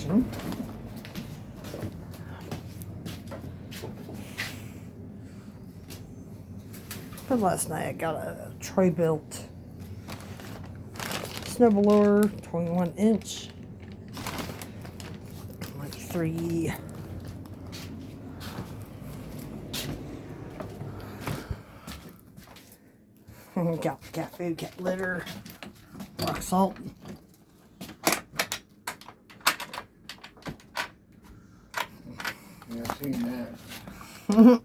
kitchen. But last night I got a Troy-Bilt snowblower, 21-inch, like 3. Got cat food, cat litter, rock salt. Yeah, I've seen that.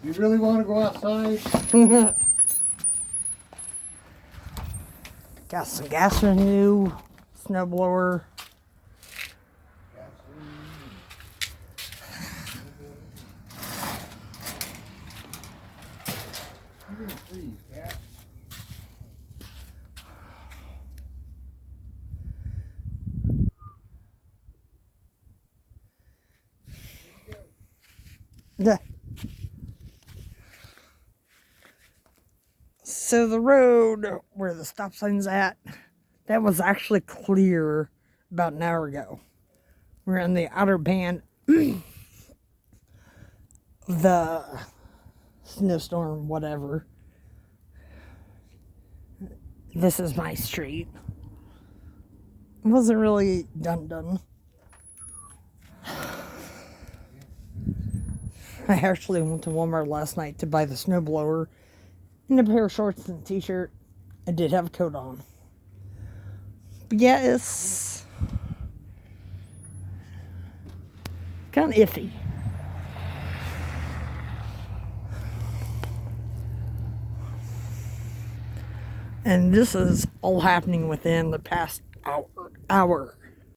You really want to go outside? Got some gas renew, snowblower. Yeah. So the road where the stop sign's at, that was actually clear about an hour ago. We're in the outer band the snowstorm, whatever. This is my street. It wasn't really done. I actually went to Walmart last night to buy the snowblower and a pair of shorts and a t-shirt. I did have a coat on. But yeah, it's kind of iffy. And this is all happening within the past hour.